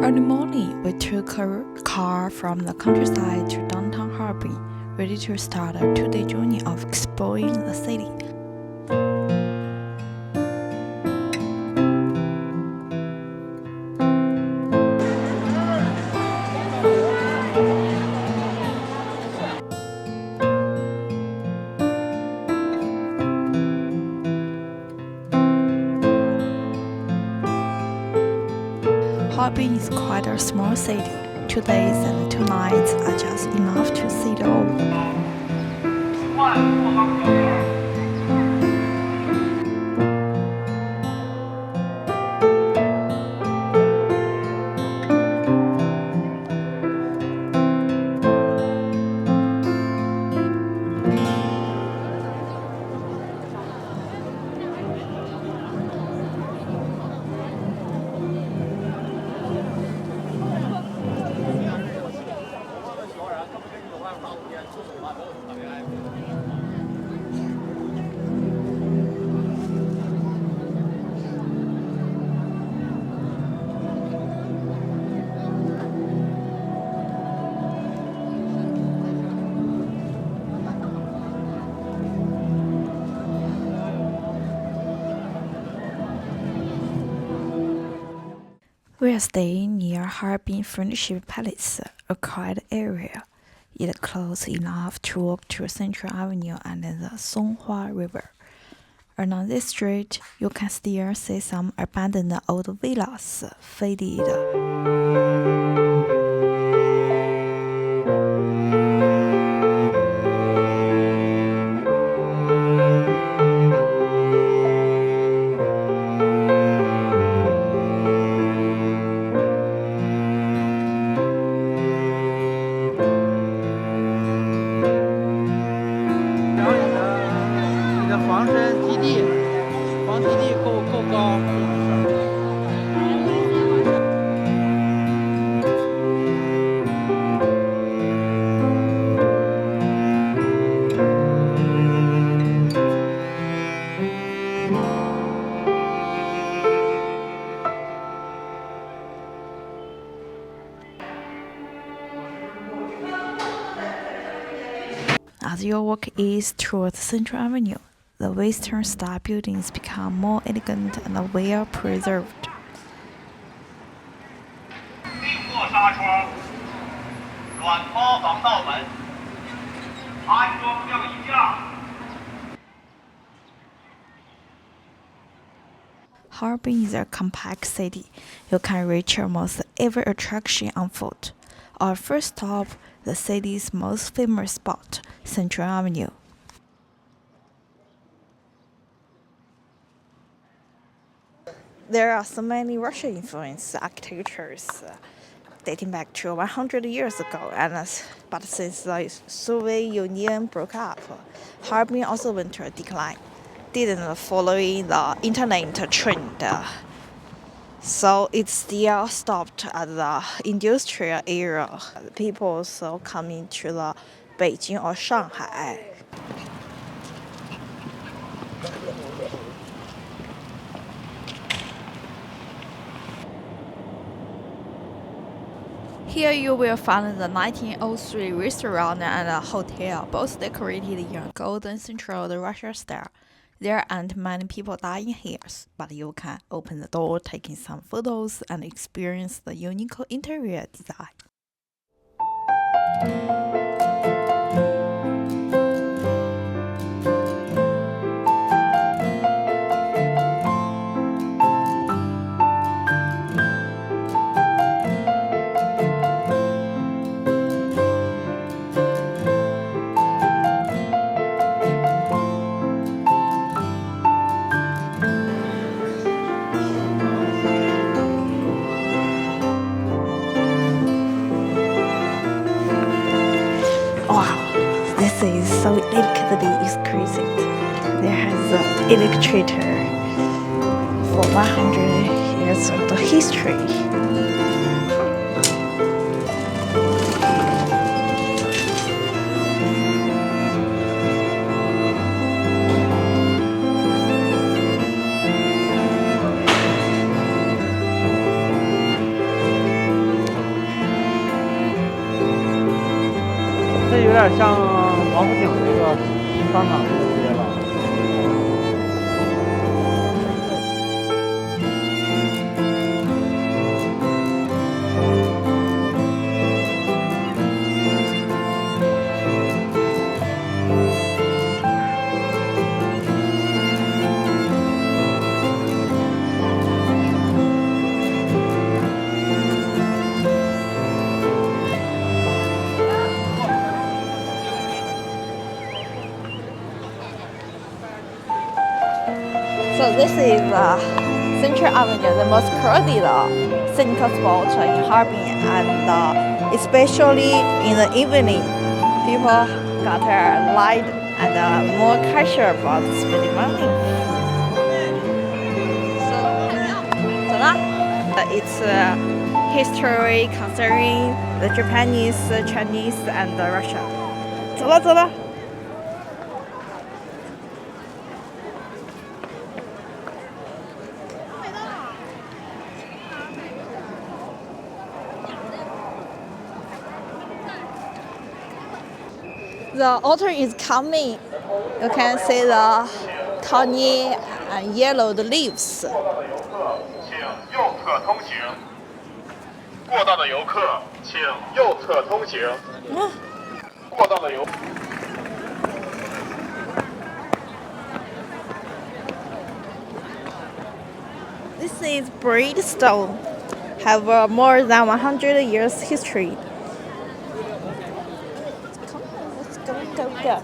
Early morning, we took a car from the countryside to downtown Harbin, ready to start a 2-day journey of exploring the city. Harbin is quite a small city. 2 days and 2 nights are just enough to see it all. We are staying near Harbin Friendship Palace, a quiet area, yet close enough to walk to Central Avenue and the Songhua River. Along this street, you can still see some abandoned old villas, faded. As you walk east towards Central Avenue, the Western-style buildings become more elegant and well preserved. Harbin is a compact city. You can reach almost every attraction on foot. Our first stop, the city's most famous spot, Central Avenue. There are so many Russian-influenced architectures dating back to 100 years ago, but since the Soviet Union broke up, Harbin also went to a decline, didn't following the internet trend. So it still stopped at the industrial era. People also coming to the Beijing or Shanghai. Here you will find the 1903 restaurant and a hotel, both decorated in golden central Russia style. There aren't many people dying here, but you can open the door, taking some photos, and experience the unique interior design. This is so delicately exquisite. There has an illustrator for 100 years of the history. 点像王府井这个新商场这个街了。So this is Central Avenue, the most crowded cynical spot in Harbin, and especially in the evening, people got light and more casual about spending money. So, it's history concerning the Japanese, Chinese, and Russia. 走了走了。The autumn is coming. You can see the tawny and yellowed leaves. 请右侧通行。过道的游客，请右侧通行。过道的游。This is Bridgestone, have more than 100 years history. Go.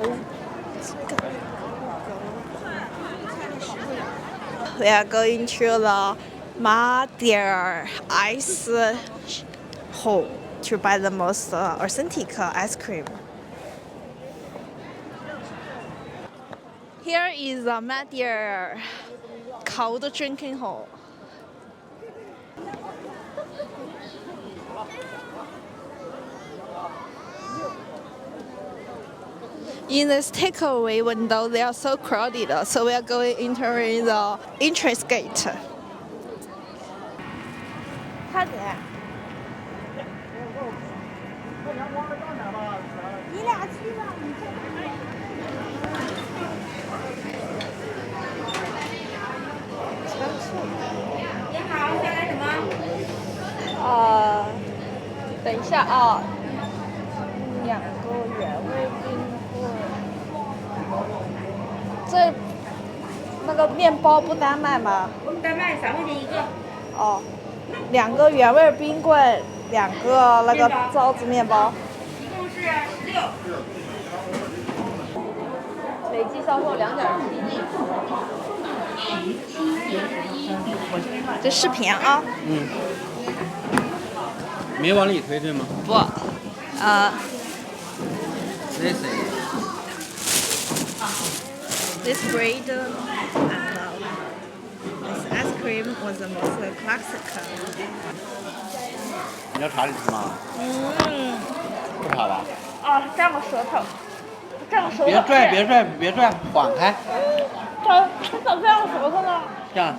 We are going to the Madeira ice hall to buy the most authentic ice cream. Here is the Madeira cold drinking hall. In this takeaway window, they are so crowded, so we are going entering the entrance gate. 快点！你俩去吧，你先。你好，想来什么？等一下啊，2个原味冰棍。这那个面包不单卖吗？单卖3块钱一个。哦，2个原味冰棍，2个那个枣子面包。一共是16。累计销售2.7亿。这视频啊。没往里推对吗？不，This bread and this ice cream was the most classical. 你要查理吃吗？不查吧？啊，蘸个舌头，蘸个舌头。别拽，缓开。它咋蘸个舌头呢？这样。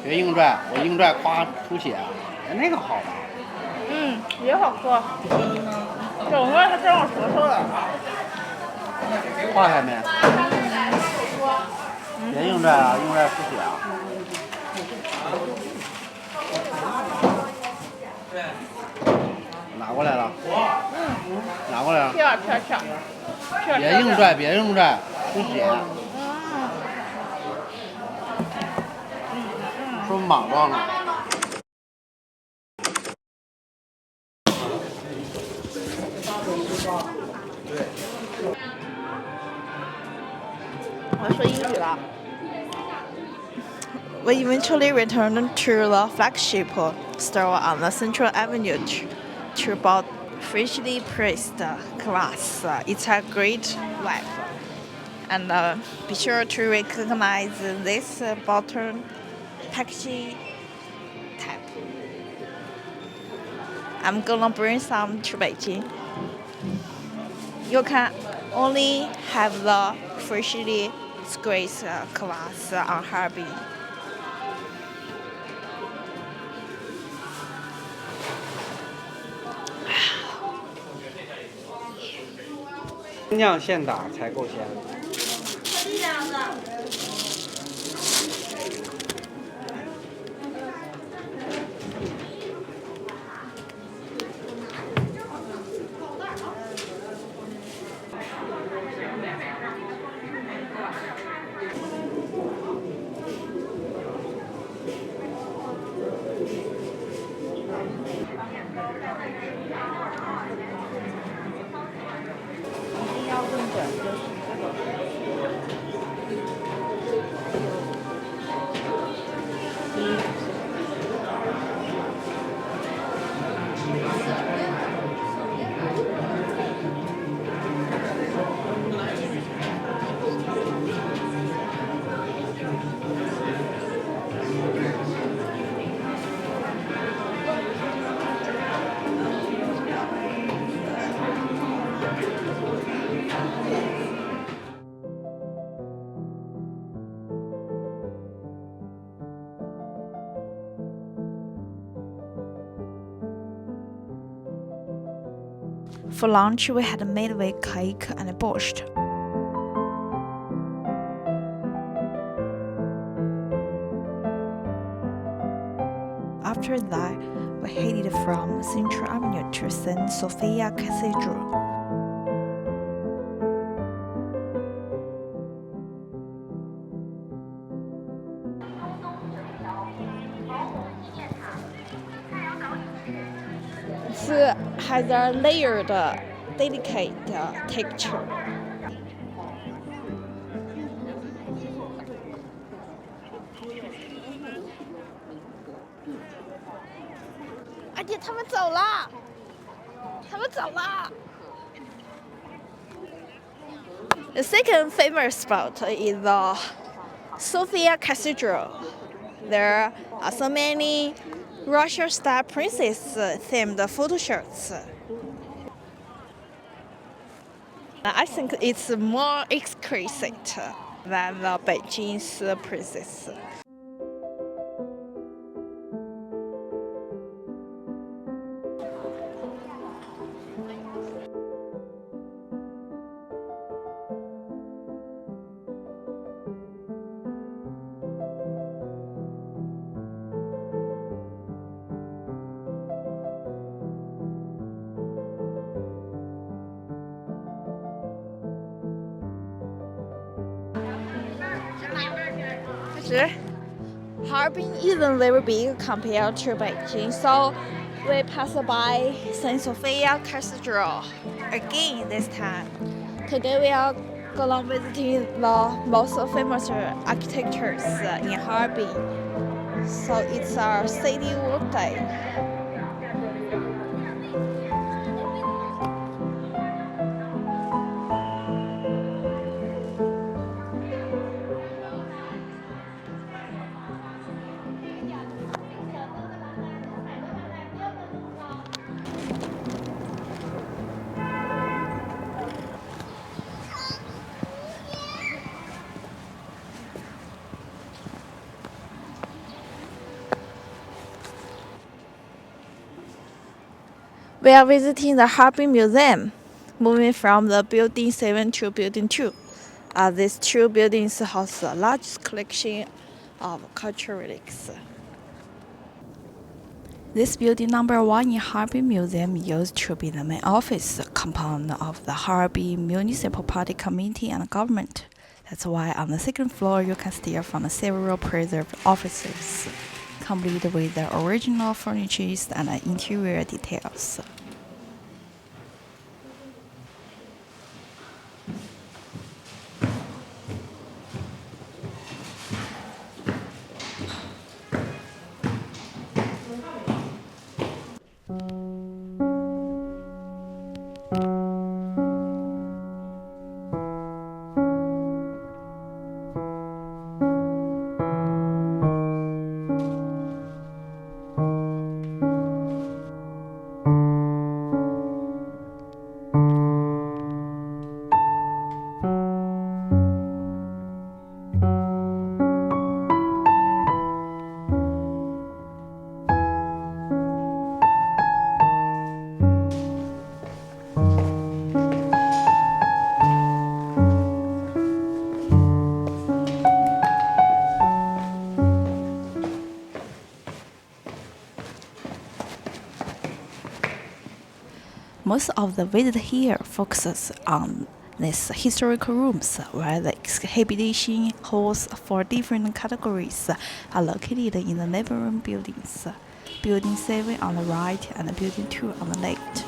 别硬拽，我硬拽夸出血。哎，那个好吧？也好喝。整个它蘸我舌头了。化开没？别硬拽啊，硬拽出血啊。拿过来了。拿过来了。别硬拽，出血。是不是莽撞了？我要说英语了。We eventually returned to the flagship store on the Central Avenue to buy freshly pressed glass. It's a great vibe. And be sure to recognize this bottom packaging type. I'm gonna bring some to Beijing. You can only have the freshly squeezed glass on Harbin. 酿现打才够鲜。For lunch, we had midway cake and borscht. After that, we headed from Central Avenue to St. Sophia Cathedral. It has a layered, delicate texture. 哎呀，他们走了，他们走了。The second famous spot is the Sophia Cathedral. There are so many Russian style princess themed photo shoots. I think it's more exquisite than the Beijing's princess. Harbin isn't very big compared to Beijing, so we passed by St. Sophia Cathedral again this time. Today we are going visiting the most famous architectures in Harbin, so it's our city walk day. We are visiting the Harbin Museum, moving from the building 7 to building 2. These two buildings house the largest collection of cultural relics. This building number 1 in Harbin Museum used to be the main office compound of the Harbin Municipal Party Committee and Government. That's why on the second floor you can steer from the several preserved offices, complete with the original furniture and interior details. Most of the visit here focuses on these historical rooms where the exhibition halls for different categories are located in the neighboring buildings. Building 7 on the right and Building 2 on the left.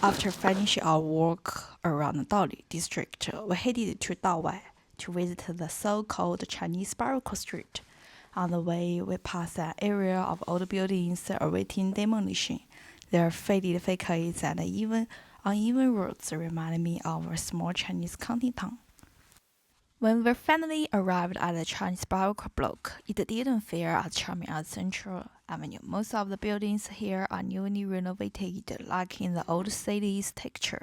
After finishing our walk around the Daoli district, we headed to Dawai to visit the so-called Chinese Baroque Street. On the way, we passed an area of old buildings awaiting demolition. Their faded facades and uneven roads reminded me of a small Chinese county town. When we finally arrived at the Chinese Baroque block, it didn't feel as charming as Central Avenue. Most of the buildings here are newly renovated, lacking the old city's texture.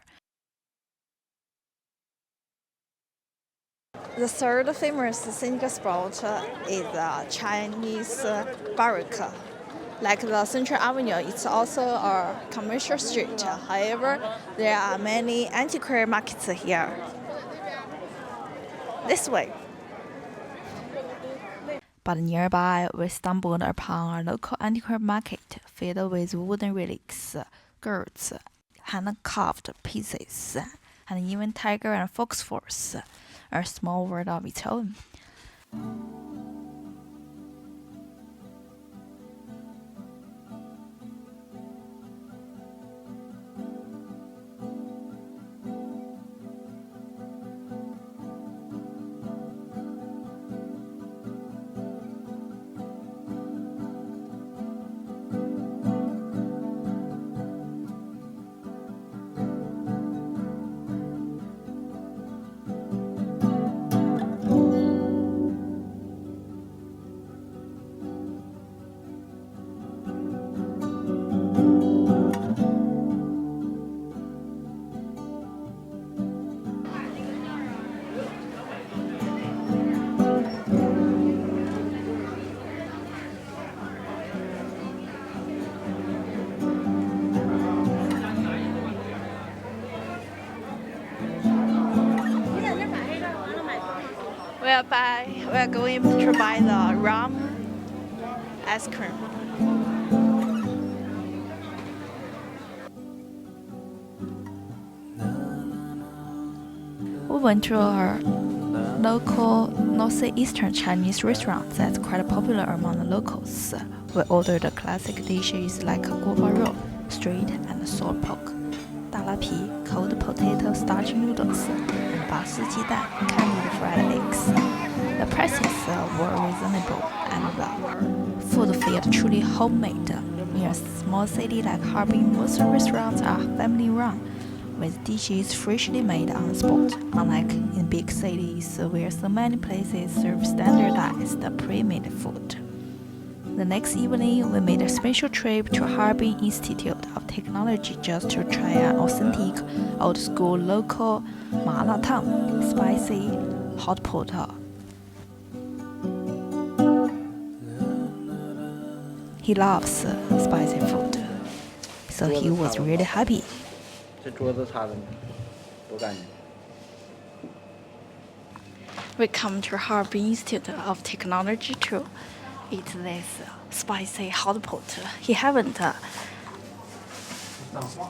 The third famous scenic spot is Chinese Baroque. Like the Central Avenue, it's also a commercial street. However, there are many antiquarian markets here. This way. But nearby, we stumbled upon a local antiquarian market filled with wooden relics, gourds, hand-carved pieces, and even tiger and fox furs, a small world of its own. we're going to buy the rum ice cream. We went to a local northeastern Chinese restaurant that's quite popular among the locals. We ordered classic dishes like Gogol Street and salt pork, 大拉皮 cold potato starch noodles, and 拔丝鸡蛋 candied fried eggs. The prices were reasonable and the food felt truly homemade. In a small city like Harbin, most restaurants are family-run, with dishes freshly made on the spot, unlike in big cities where so many places serve standardized pre-made food. The next evening, we made a special trip to Harbin Institute of Technology just to try an authentic, old-school local malatang, spicy hot pot. He loves spicy food, so he was really happy. 这桌子擦的多干净。 We come to Harbin Institute of Technology to eat this spicy hot pot. He haven't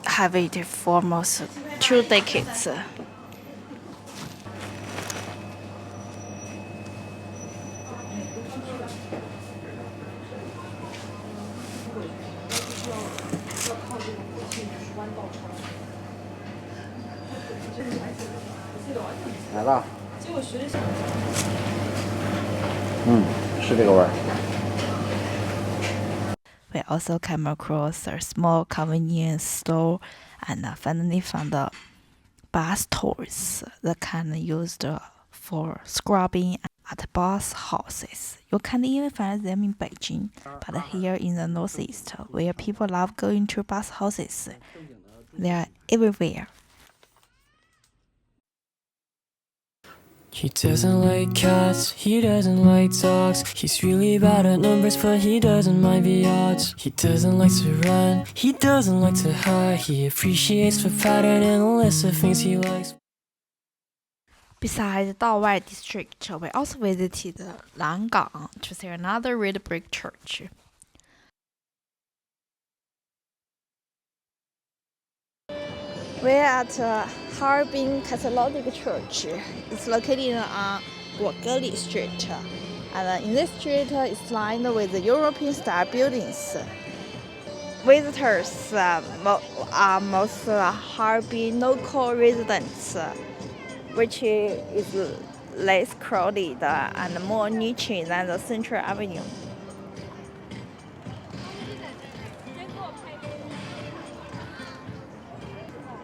have it for almost 2 decades.来了。是这个味儿。 We also came across a small convenience store and finally found bath tools, the kind used for scrubbing at bath houses. You can't even find them in Beijing, but here in the Northeast, where people love going to bath houses, they are everywhere. He doesn't like cats, he doesn't like dogs. He's really bad at numbers, but he doesn't mind the odds. He doesn't like to run, he doesn't like to hide. He appreciates the pattern and the list of things he likes. Besides Daowai district, we also visited Langang to see another red brick church. We're at Harbin Catholic Church. It's located on果戈里Street. And in this street, it's lined with European-style buildings. Visitors are most Harbin local residents, which is less crowded and more niche than the Central Avenue.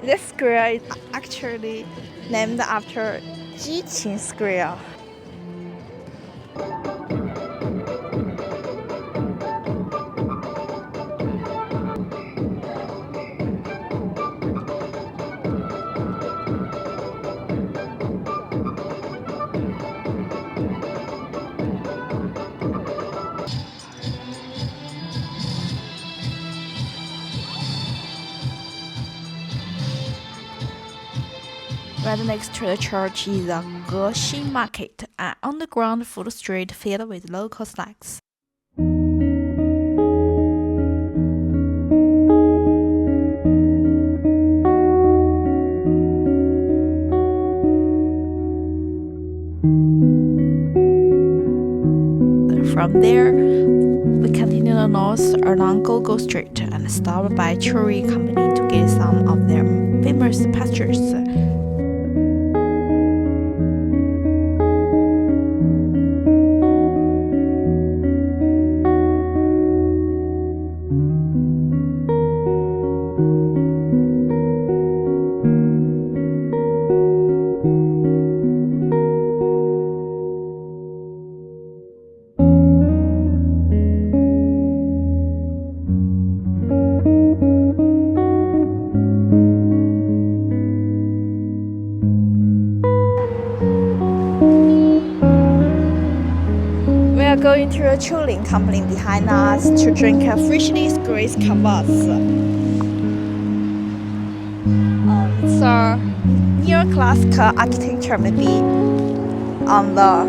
This square is actually named after Gexin Square. Right next to the church is the Gexin Market, an underground food street filled with local snacks. From there, we continue north along Gogol Street and stopped by Churin Company to get some of their famous pastries. Going to a Churin Company behind us to drink a freshly squeezed kvass. It's a neoclassical architecture, maybe on the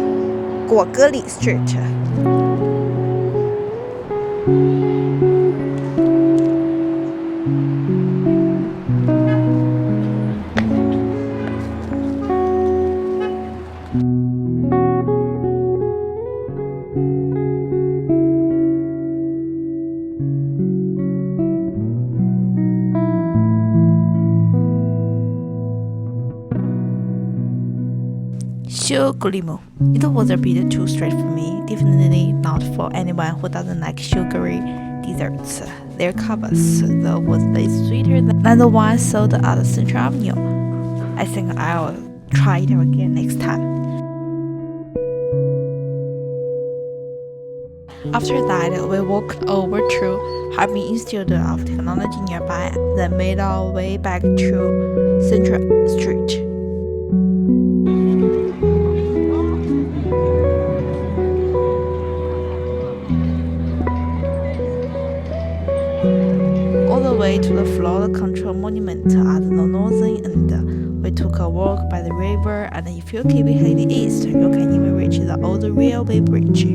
果戈里 Street。Sugarimo. It was a bit too straight for me, definitely not for anyone who doesn't like sugary desserts. Their covers, though, was way sweeter than the one sold at Central Avenue. I think I'll try it again next time. After that, we walked over to Harbin Institute of Technology nearby, then made our way back to Central Street. All the way to the flood control monument at the northern end. We took a walk by the river, and if you keep heading east, you can even reach the old railway bridge.